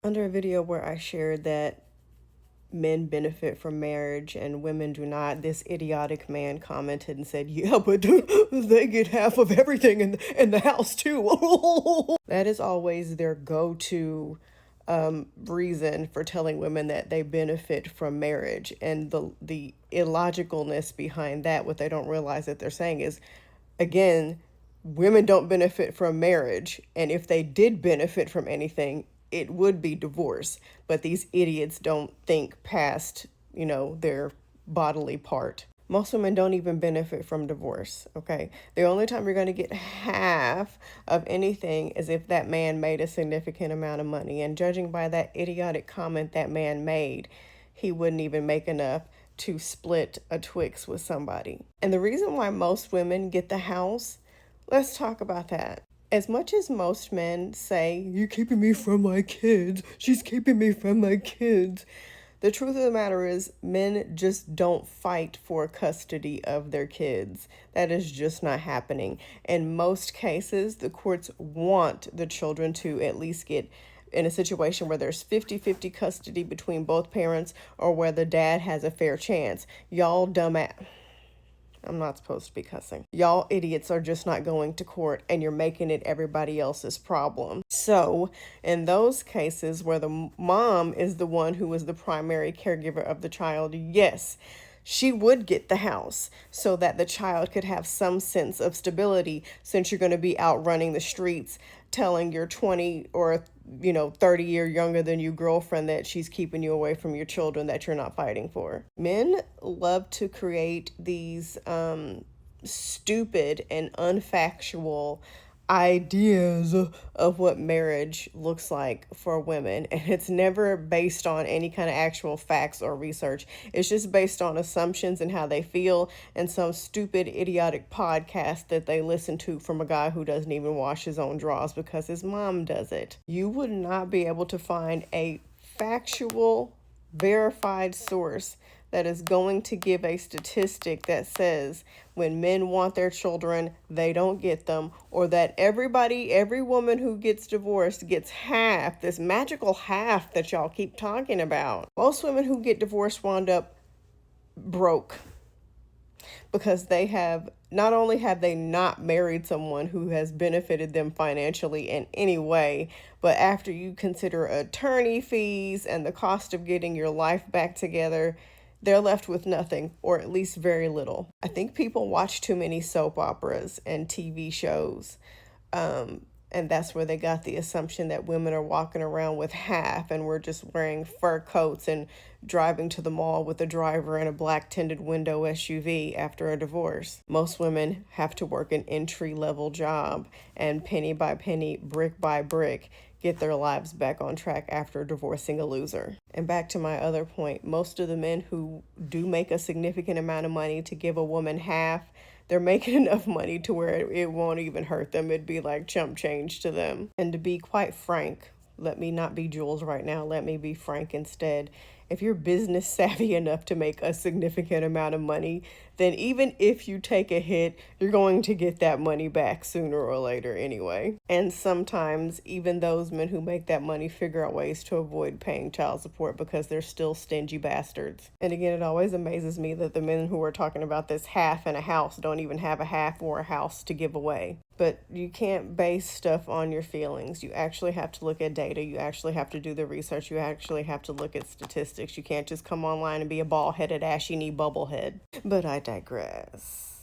Under a video where I shared that men benefit from marriage and women do not, this idiotic man commented and said, yeah, but they get half of everything in the house too. That is always their go-to reason for telling women that they benefit from marriage. And the illogicalness behind that, what they don't realize that they're saying is, again, women don't benefit from marriage. And if they did benefit from anything, it would be divorce. But these idiots don't think past, their bodily part. Most women don't even benefit from divorce, okay? The only time you're going to get half of anything is if that man made a significant amount of money. And judging by that idiotic comment that man made, he wouldn't even make enough to split a Twix with somebody. And the reason why most women get the house, let's talk about that. As much as most men say, you're keeping me from my kids, she's keeping me from my kids, the truth of the matter is men just don't fight for custody of their kids. That is just not happening. In most cases, the courts want the children to at least get in a situation where there's 50-50 custody between both parents or where the dad has a fair chance. Y'all dumbass. I'm not supposed to be cussing. Y'all idiots are just not going to court and you're making it everybody else's problem. So in those cases where the mom is the one who is the primary caregiver of the child, yes, she would get the house so that the child could have some sense of stability, since you're going to be out running the streets telling your 20 or 30-year younger than you girlfriend that she's keeping you away from your children that you're not fighting for. Men love to create these stupid and unfactual ideas of what marriage looks like for women, and it's never based on any kind of actual facts or research. It's just based on assumptions and how they feel and some stupid idiotic podcast that they listen to from a guy who doesn't even wash his own drawers because his mom does it. You would not be able to find a factual, verified source that is going to give a statistic that says when men want their children, they don't get them, or that every woman who gets divorced gets half, this magical half that y'all keep talking about. Most women who get divorced wound up broke because they have, not only have they not married someone who has benefited them financially in any way, but after you consider attorney fees and the cost of getting your life back together, they're left with nothing, or at least very little. I think people watch too many soap operas and TV shows. And that's where they got the assumption that women are walking around with half and we're just wearing fur coats and driving to the mall with a driver in a black tinted window SUV after a divorce. Most women have to work an entry-level job and penny by penny, brick by brick, get their lives back on track after divorcing a loser. And back to my other point, most of the men who do make a significant amount of money to give a woman half, they're making enough money to where it won't even hurt them. It'd be like chump change to them. And to be quite frank, let me not be Jules right now. Let me be Frank instead. If you're business savvy enough to make a significant amount of money, then even if you take a hit, you're going to get that money back sooner or later anyway. And sometimes even those men who make that money figure out ways to avoid paying child support because they're still stingy bastards. And again, it always amazes me that the men who are talking about this half in a house don't even have a half or a house to give away. But you can't base stuff on your feelings. You actually have to look at data. You actually have to do the research. You actually have to look at statistics. You can't just come online and be a bald-headed, ashy-knee bubblehead. But I digress.